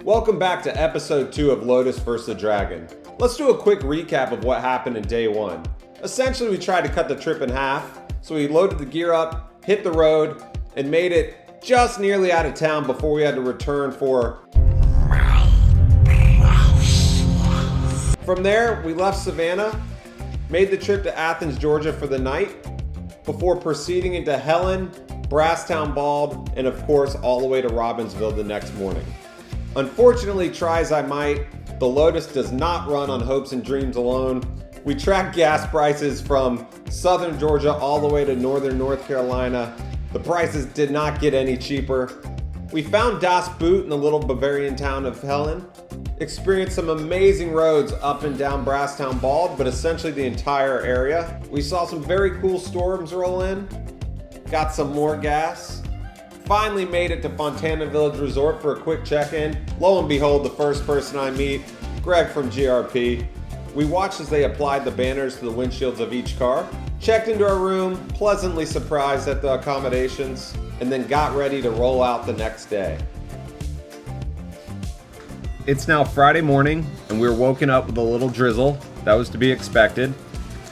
Welcome back to episode 2 of Lotus vs. the Dragon. Let's do a quick recap of what happened in day 1. Essentially, we tried to cut the trip in half, so we loaded the gear up, hit the road, and made it just nearly out of town before we had to return for... From there, we left Savannah, made the trip to Athens, Georgia for the night, before proceeding into Helen, Brasstown Bald, and of course all the way to Robbinsville the next morning. Unfortunately, try as I might, the Lotus does not run on hopes and dreams alone. We tracked gas prices from southern Georgia all the way to northern North Carolina. The prices did not get any cheaper. We found Das Boot in the little Bavarian town of Helen, experienced some amazing roads up and down Brasstown Bald, but essentially the entire area. We saw some very cool storms roll in, got some more gas, finally made it to Fontana Village Resort for a quick check-in. Lo and behold, the first person I meet, Greg from GRP. We watched as they applied the banners to the windshields of each car, checked into our room, pleasantly surprised at the accommodations, and then got ready to roll out the next day. It's now Friday morning, and we were woken up with a little drizzle. That was to be expected.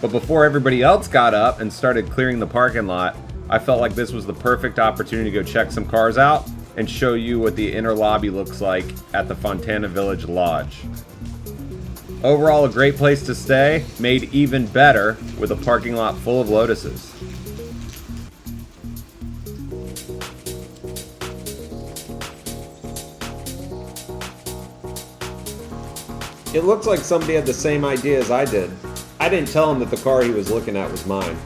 But before everybody else got up and started clearing the parking lot, I felt like this was the perfect opportunity to go check some cars out and show you what the inner lobby looks like at the Fontana Village Lodge. Overall, a great place to stay, made even better with a parking lot full of Lotuses. It looks like somebody had the same idea as I did. I didn't tell him that the car he was looking at was mine,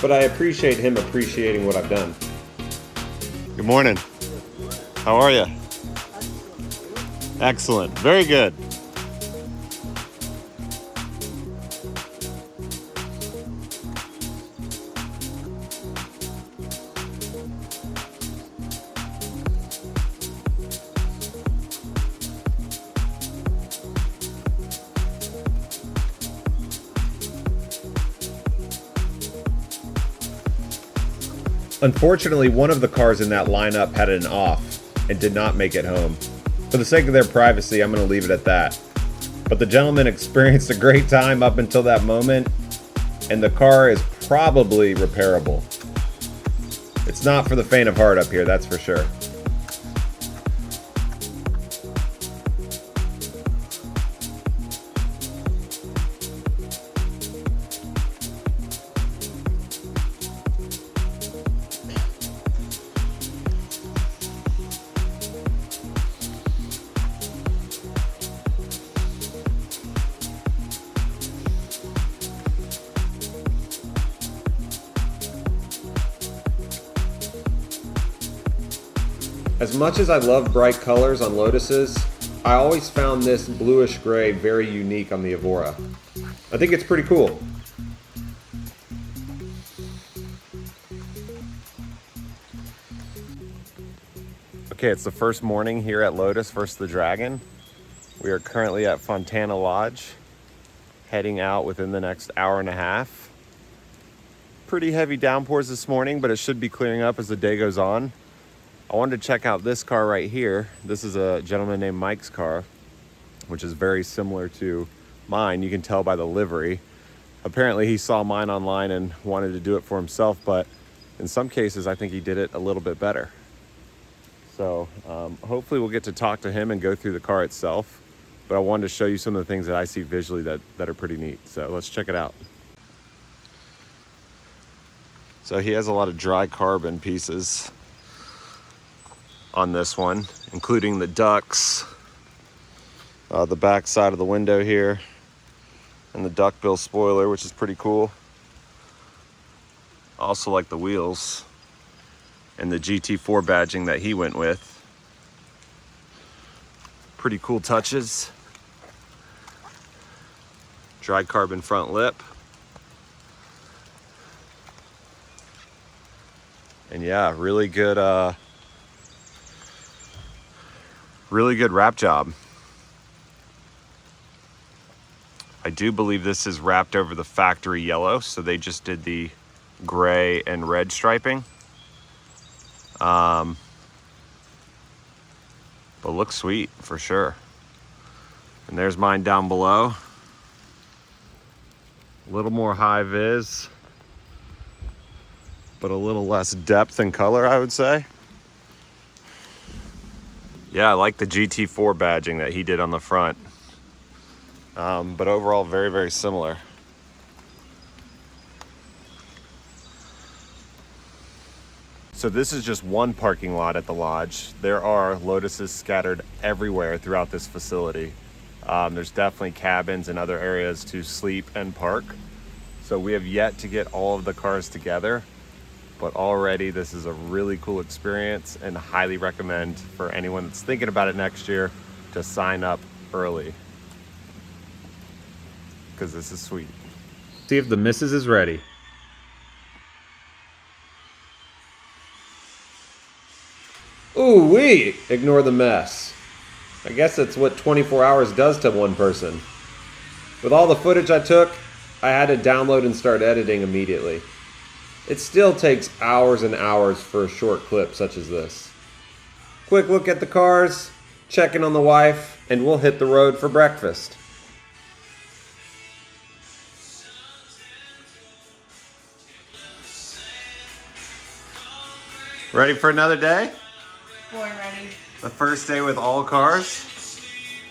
but I appreciate him appreciating what I've done. Good morning. How are you? Excellent. Very good. Unfortunately, one of the cars in that lineup had an off and did not make it home. For the sake of their privacy, I'm going to leave it at that. But the gentleman experienced a great time up until that moment, and the car is probably repairable. It's not for the faint of heart up here, that's for sure. As much as I love bright colors on Lotuses, I always found this bluish gray very unique on the Evora. I think it's pretty cool. Okay, it's the first morning here at Lotus vs. the Dragon. We are currently at Fontana Lodge, heading out within the next hour and a half. Pretty heavy downpours this morning, but it should be clearing up as the day goes on. I wanted to check out this car right here. This is a gentleman named Mike's car, which is very similar to mine. You can tell by the livery. Apparently he saw mine online and wanted to do it for himself, but in some cases I think he did it a little bit better. So hopefully we'll get to talk to him and go through the car itself, but I wanted to show you some of the things that I see visually that are pretty neat. So let's check it out. So he has a lot of dry carbon pieces on this one, including the ducts, the back side of the window here, and the duckbill spoiler, which is pretty cool. I also like the wheels and the GT4 badging that he went with. Pretty cool touches. Dry carbon front lip. And yeah, really good wrap job. I do believe this is wrapped over the factory yellow, so they just did the gray and red striping. but looks sweet for sure. And there's mine down below. A little more high vis, but a little less depth and color, I would say. Yeah, I like the GT4 badging that he did on the front. But overall, very, very similar. So this is just one parking lot at the lodge. There are Lotuses scattered everywhere throughout this facility. There's definitely cabins and other areas to sleep and park. So we have yet to get all of the cars together, but already this is a really cool experience and highly recommend for anyone that's thinking about it next year to sign up early, because this is sweet. See if the missus is ready. Ooh wee! Ignore the mess. I guess that's what 24 hours does to one person. With all the footage I took, I had to download and start editing immediately. It still takes hours and hours for a short clip such as this. Quick look at the cars, checking on the wife, and we'll hit the road for breakfast. Ready for another day? Born ready. The first day with all cars?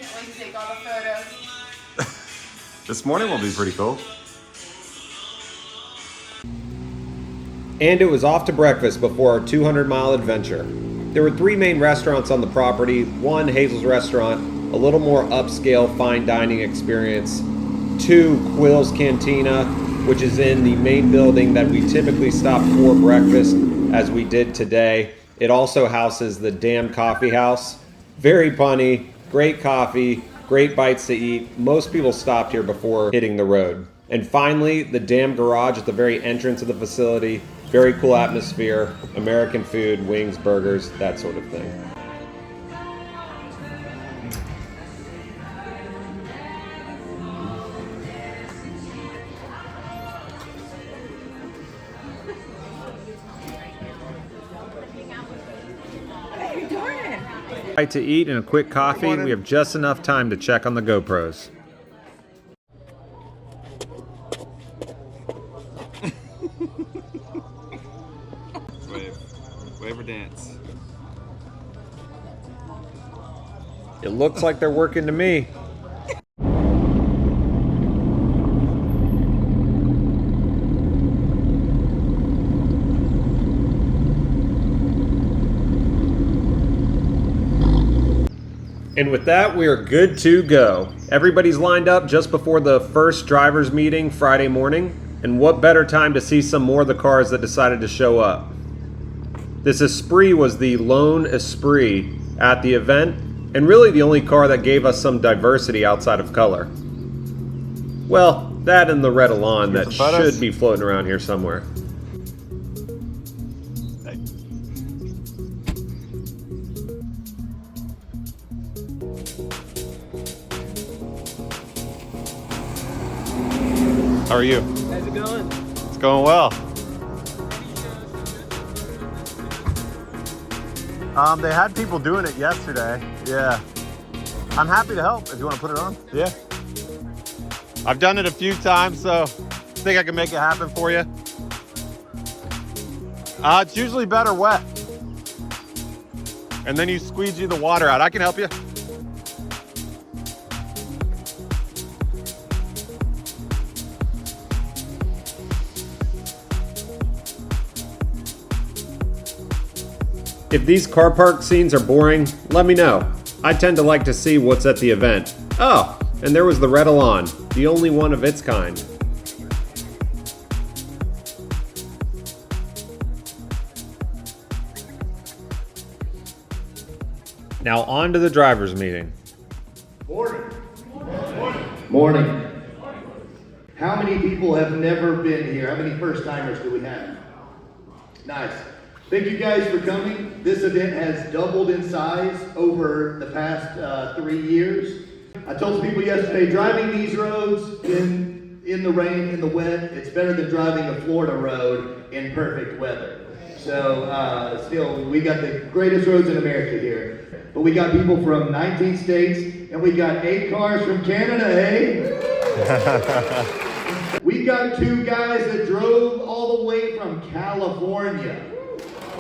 Can't wait to take all the photos. This morning will be pretty cool. And it was off to breakfast before our 200-mile adventure. There were 3 main restaurants on the property. 1, Hazel's Restaurant, a little more upscale fine dining experience. 2, Quill's Cantina, which is in the main building that we typically stop for breakfast, as we did today. It also houses the Damn Coffee House. Very punny, great coffee, great bites to eat. Most people stopped here before hitting the road. And finally, the Damn Garage at the very entrance of the facility. Very cool atmosphere, American food, wings, burgers, that sort of thing. To eat and a quick coffee, we have just enough time to check on the GoPros. Wave or dance. It looks like they're working to me. And with that, we are good to go. Everybody's lined up just before the first driver's meeting Friday morning. And what better time to see some more of the cars that decided to show up. This Esprit was the lone Esprit at the event, and really the only car that gave us some diversity outside of color. Well, that and the red Elan that should be floating around here somewhere. How are you? How's it going? It's going well. They had people doing it yesterday. Yeah. I'm happy to help if you want to put it on. Yeah. I've done it a few times, so I think I can make it happen for you. It's usually better wet. And then you squeegee the water out. I can help you. If these car park scenes are boring, let me know. I tend to like to see what's at the event. Oh, and there was the red Elan, the only one of its kind. Now on to the driver's meeting. Morning. Morning. How many people have never been here? How many first timers do we have? Nice. Thank you guys for coming. This event has doubled in size over the past 3 years. I told some people yesterday, driving these roads in the rain, in the wet, it's better than driving a Florida road in perfect weather. So still, we got the greatest roads in America here. But we got people from 19 states, and we got 8 cars from Canada, hey? We got 2 guys that drove all the way from California.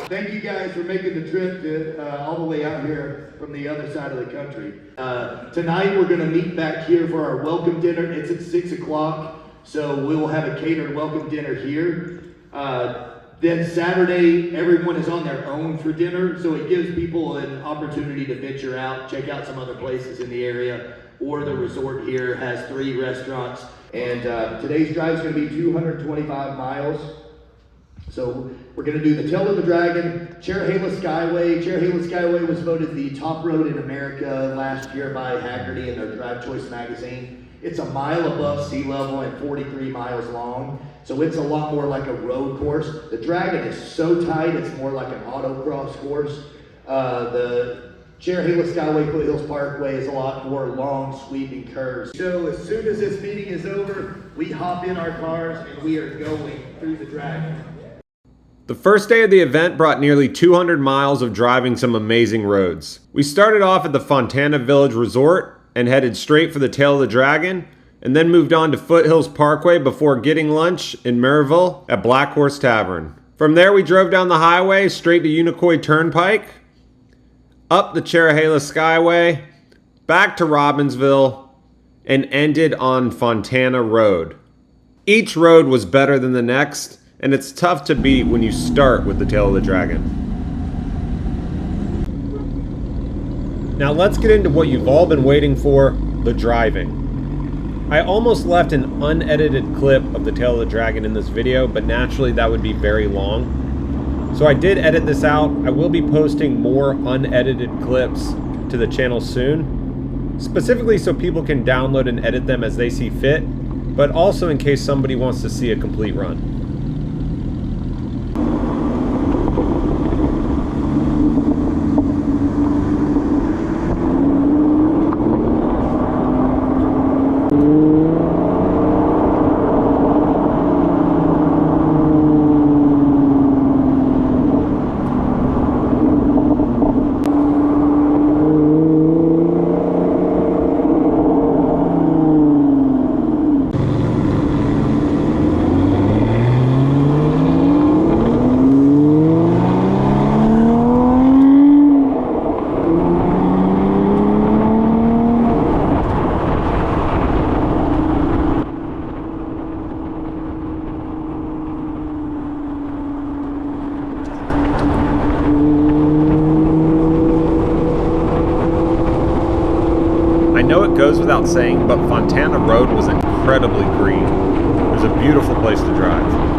Thank you guys for making the trip all the way out here from the other side of the country. Tonight we're gonna meet back here for our welcome dinner. It's at 6 o'clock, so we will have a catered welcome dinner here. Then Saturday, everyone is on their own for dinner, so it gives people an opportunity to venture out, check out some other places in the area, or the resort here has 3 restaurants. And today's drive is going to be 225 miles. So we're going to do the Tail of the Dragon, Cherahela Skyway. Cherahela Skyway was voted the top road in America last year by Haggerty in their Drive Choice magazine. It's a mile above sea level and 43 miles long. So it's a lot more like a road course. The Dragon is so tight, it's more like an autocross course. The Cherahela Skyway Foothills Parkway is a lot more long, sweeping curves. So as soon as this meeting is over, we hop in our cars and we are going through the Dragon. The first day of the event brought nearly 200 miles of driving some amazing roads. We started off at the Fontana Village Resort and headed straight for the Tail of the Dragon, and then moved on to Foothills Parkway before getting lunch in Maryville at Black Horse Tavern. From there we drove down the highway straight to Unicoi Turnpike, up the Cherahela Skyway, back to Robbinsville, and ended on Fontana Road. Each road was better than the next, and it's tough to beat when you start with the Tail of the Dragon. Now let's get into what you've all been waiting for, the driving. I almost left an unedited clip of the Tail of the Dragon in this video, but naturally that would be very long. So I did edit this out. I will be posting more unedited clips to the channel soon, specifically so people can download and edit them as they see fit, but also in case somebody wants to see a complete run. Goes without saying, but Fontana Road was incredibly green. It was a beautiful place to drive.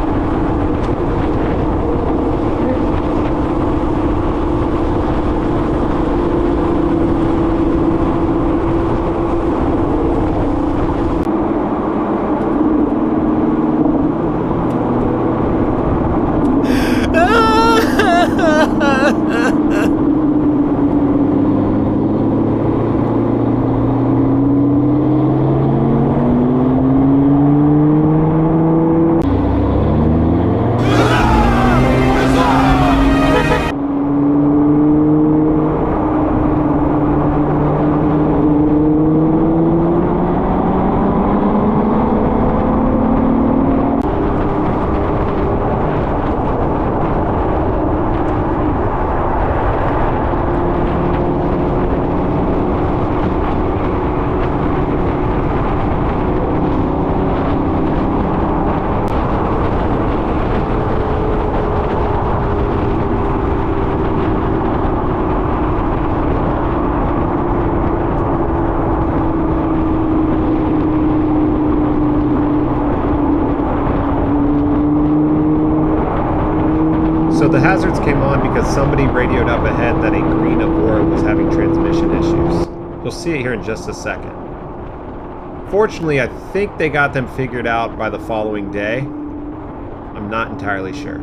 So the hazards came on because somebody radioed up ahead that a green Aurora was having transmission issues. You'll see it here in just a second. Fortunately, I think they got them figured out by the following day. I'm not entirely sure.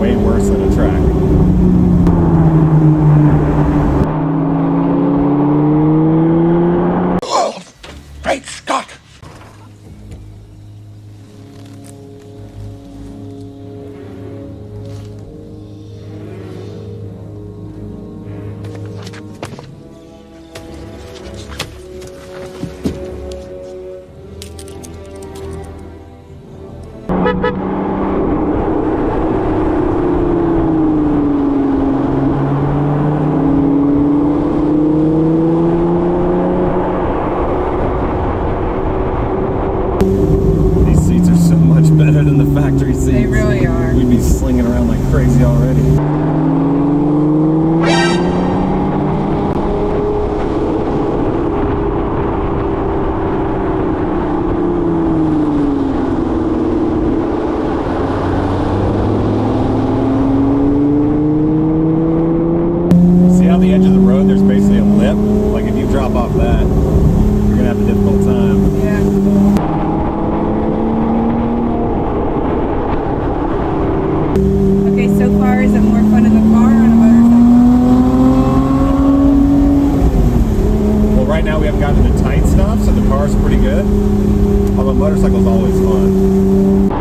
way worse than a track. Great Scott! These seats are so much better than the factory seats. They really are. We'd be slinging around like crazy already. See how the edge of the road, there's basically a lip? Like if you drop off that, you're gonna have a difficult time. Yeah. Okay, so far is it more fun in the car or on a motorcycle? Well, right now we haven't gotten to the tight stuff, so the car's pretty good. Although motorcycle's always fun.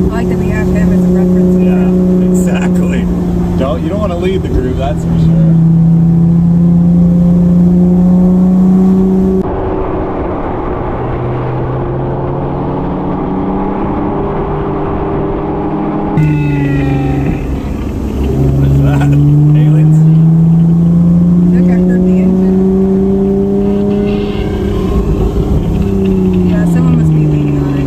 I like that we have him as a reference. Yeah, exactly. You don't want to lead the group, that's for sure. What is that? Aliens? Look, I heard the engine. Yeah, someone must be leaning on it.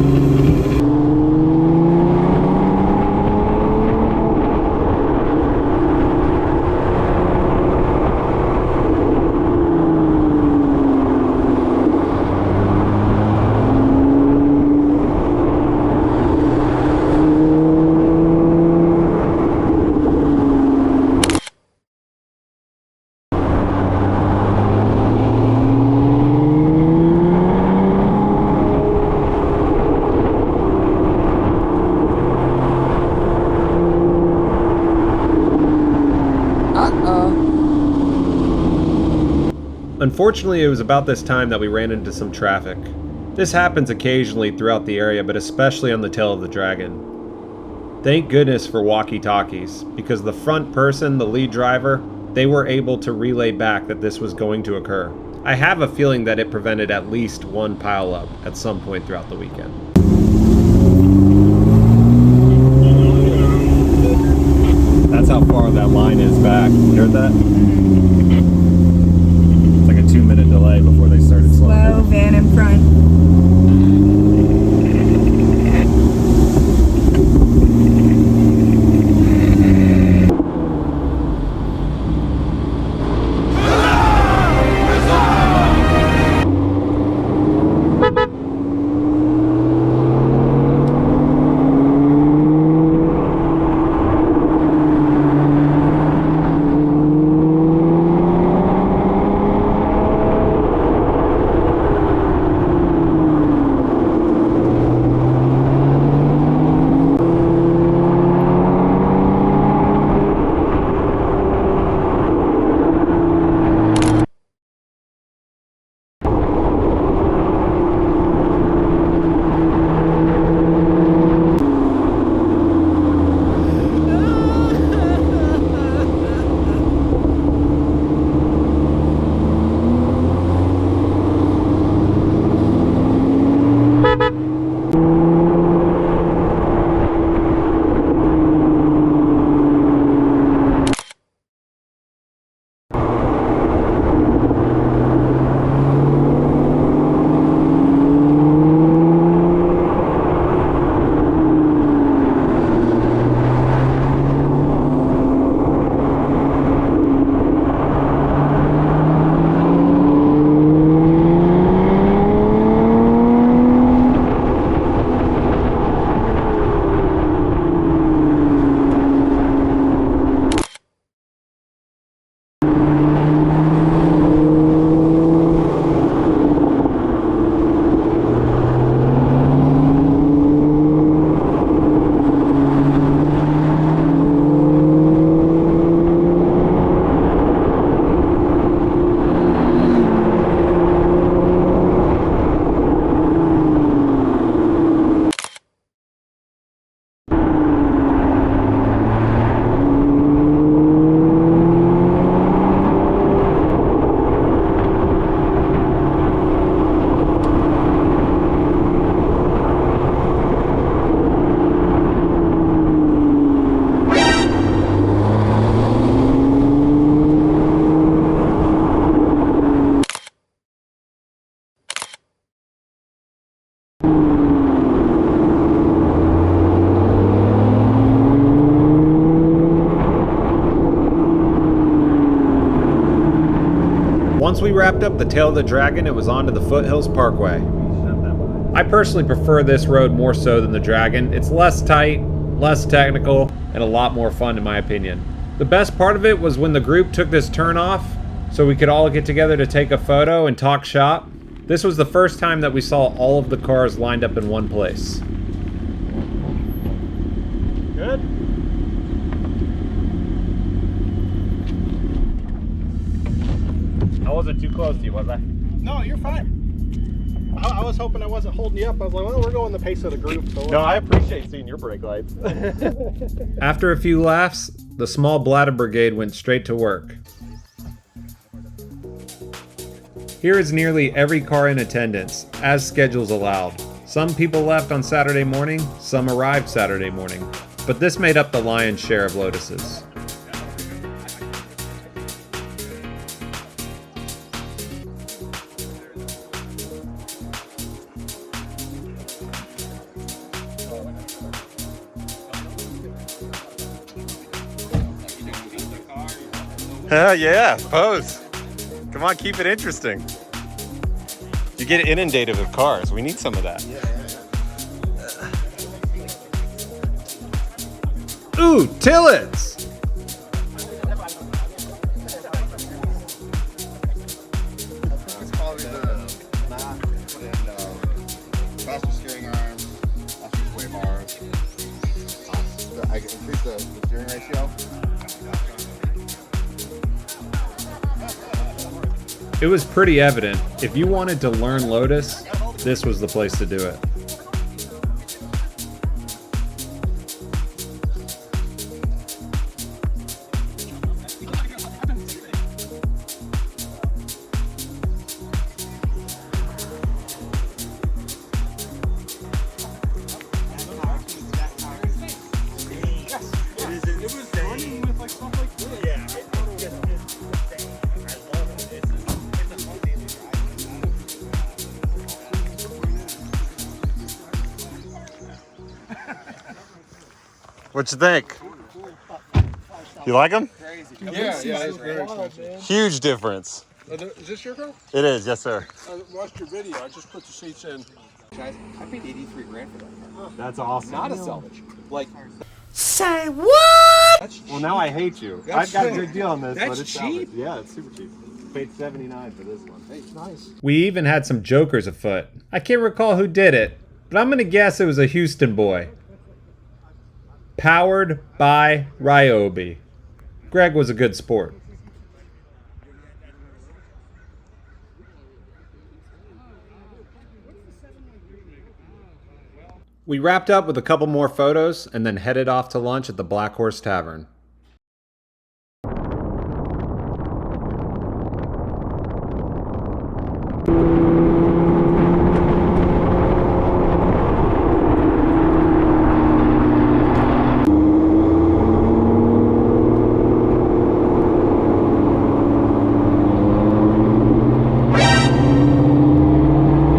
Unfortunately, it was about this time that we ran into some traffic. This happens occasionally throughout the area, but especially on the Tail of the Dragon. Thank goodness for walkie-talkies, because the front person, the lead driver, they were able to relay back that this was going to occur. I have a feeling that it prevented at least one pileup at some point throughout the weekend. That's how far that line is back. You heard that? It's like a 2-minute delay before they started slowing Slow down. van in front. Once we wrapped up the Tail of the Dragon, it was on to the Foothills Parkway. I personally prefer this road more so than the Dragon. It's less tight, less technical, and a lot more fun in my opinion. The best part of it was when the group took this turn off so we could all get together to take a photo and talk shop. This was the first time that we saw all of the cars lined up in one place. Good? I wasn't too close to you, was I? No, you're fine. I was hoping I wasn't holding you up. I was like, well, we're going the pace of the group. So No, I appreciate seeing your brake lights. After a few laughs, the small bladder brigade went straight to work. Here is nearly every car in attendance, as schedules allowed. Some people left on Saturday morning, some arrived Saturday morning, but this made up the lion's share of Lotuses. Yeah, pose. Come on, keep it interesting. You get inundated with cars. We need some of that. Ooh, Tillets! It's probably the knock and faster steering arm, faster sway bars. I can increase the steering ratio. It was pretty evident, if you wanted to learn Lotus, this was the place to do it. What you think? You like them? Yeah, it's very expensive. Huge difference. Is this your car? It is, yes sir. I watched your video. I just put the seats in. Guys, I paid 83 grand for that car. That's awesome. Not a salvage. Like, Say what? that's cheap. Well, now I hate you. That's I've got a cheap. good deal on this, That's but it's cheap. salvage. Yeah, it's super cheap. Paid $79 for this one. Hey, nice. We even had some jokers afoot. I can't recall who did it, but I'm gonna guess it was a Houston boy. Powered by Ryobi. Greg was a good sport. We wrapped up with a couple more photos and then headed off to lunch at the Black Horse Tavern.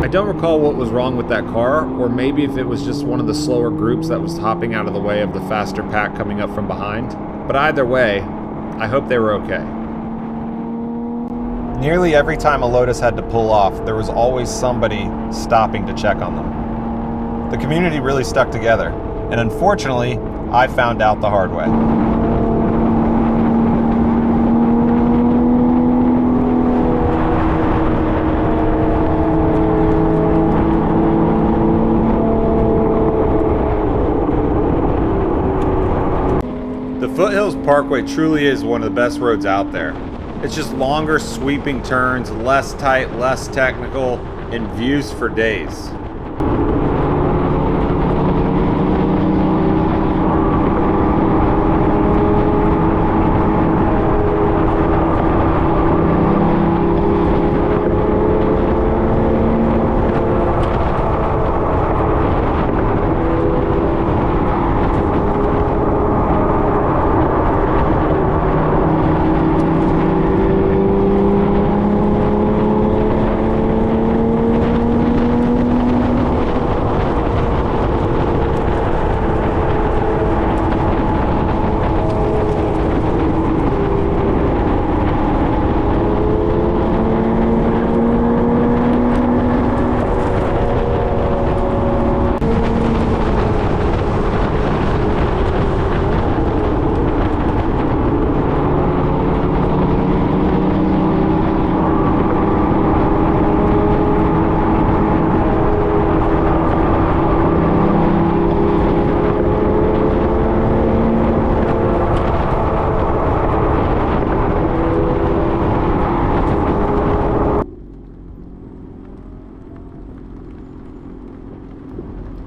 I don't recall what was wrong with that car, or maybe if it was just one of the slower groups that was hopping out of the way of the faster pack coming up from behind. But either way, I hope they were okay. Nearly every time a Lotus had to pull off, there was always somebody stopping to check on them. The community really stuck together, and unfortunately, I found out the hard way. The Foothills Parkway truly is one of the best roads out there. It's just longer sweeping turns, less tight, less technical, and views for days.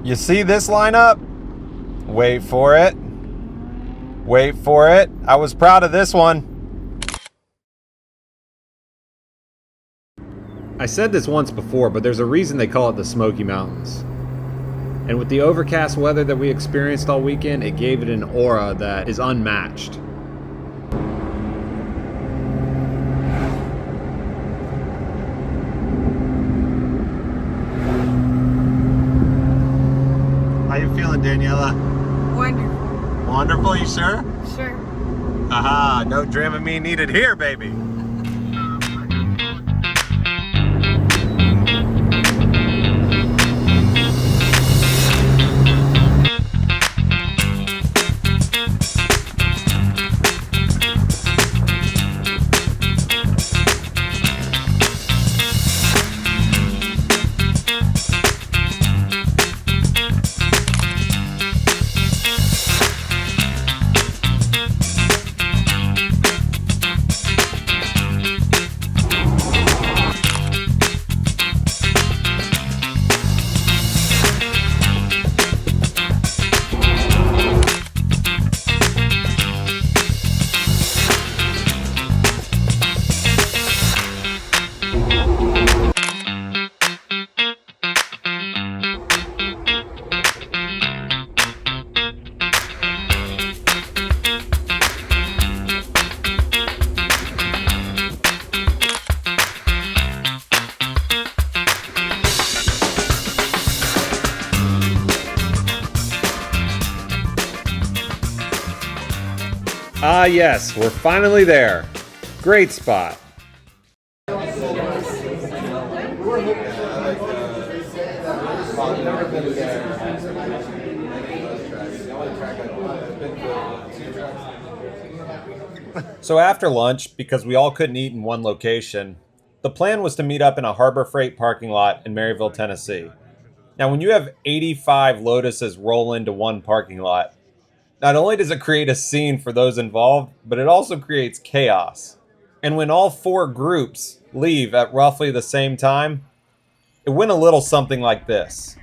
You see this lineup? Wait for it. Wait for it. I was proud of this one. I said this once before, but there's a reason they call it the Smoky Mountains. And with the overcast weather that we experienced all weekend, it gave it an aura that is unmatched. How you feeling, Daniela? Wonderful. Wonderful, you sure? Sure. Aha, no Dramamine needed here, baby. Ah yes, we're finally there. Great spot. So after lunch, because we all couldn't eat in one location, the plan was to meet up in a Harbor Freight parking lot in Maryville, Tennessee. Now when you have 85 Lotuses roll into one parking lot, not only does it create a scene for those involved, but it also creates chaos. And when all four groups leave at roughly the same time, it went a little something like this.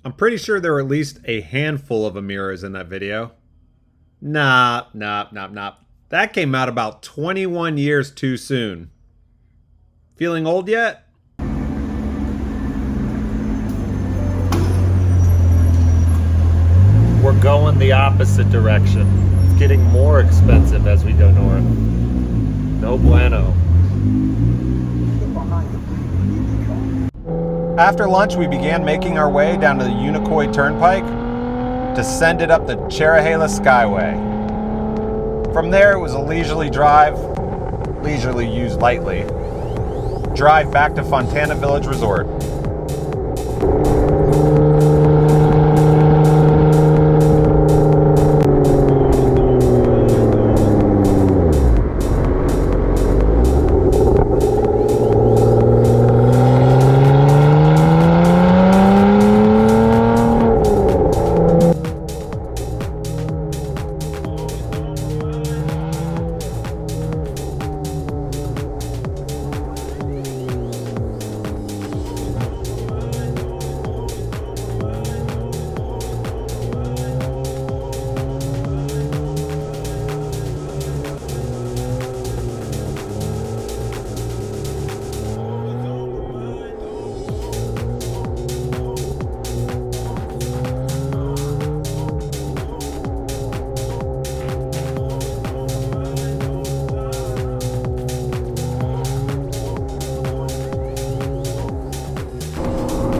I'm pretty sure there were at least a handful of Amiras in that video. Nah. That came out about 21 years too soon. Feeling old yet? We're going the opposite direction. It's getting more expensive as we go north. No bueno. After lunch, we began making our way down to the Unicoi Turnpike, descended up the Cherahela Skyway. From there, it was a leisurely drive, leisurely used lightly, drive back to Fontana Village Resort.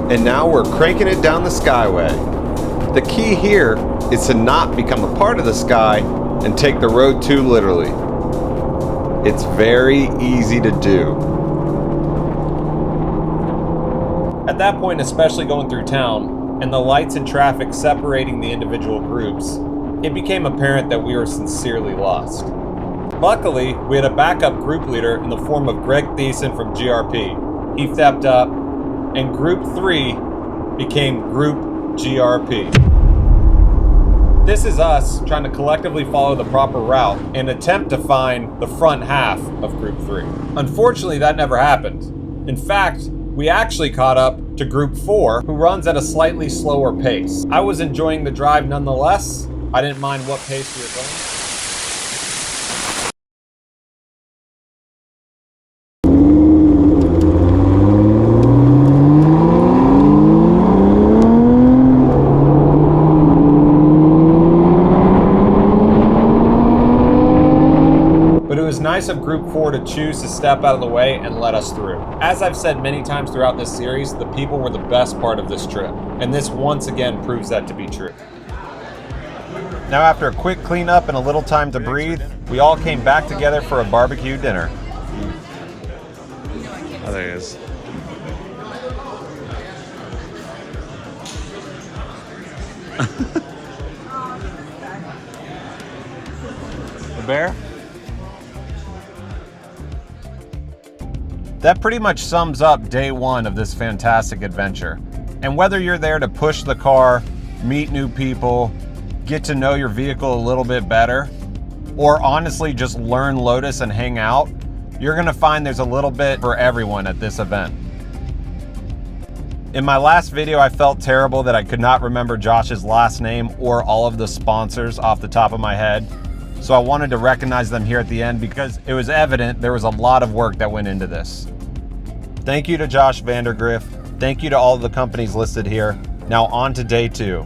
And now we're cranking it down the Skyway. The key here is to not become a part of the sky and take the road too literally. It's very easy to do. At that point, especially going through town, and the lights and traffic separating the individual groups, it became apparent that we were sincerely lost. Luckily, we had a backup group leader in the form of Greg Thiessen from GRP. He stepped up, and Group 3 became Group GRP. This is us trying to collectively follow the proper route and attempt to find the front half of Group 3. Unfortunately, that never happened. In fact, we actually caught up to Group 4, who runs at a slightly slower pace. I was enjoying the drive nonetheless. I didn't mind what pace we were going. Nice of Group 4 to choose to step out of the way and let us through. As I've said many times throughout this series, the people were the best part of this trip, and this once again proves that to be true. Now, after a quick cleanup and a little time to breathe, we all came back together for a barbecue dinner. Oh, there he is. The bear? That pretty much sums up day one of this fantastic adventure. And whether you're there to push the car, meet new people, get to know your vehicle a little bit better, or honestly just learn Lotus and hang out, you're gonna find there's a little bit for everyone at this event. In my last video, I felt terrible that I could not remember Josh's last name or all of the sponsors off the top of my head. So I wanted to recognize them here at the end because it was evident there was a lot of work that went into this. Thank you to Josh Vandergriff. Thank you to all of the companies listed here. Now on to day two.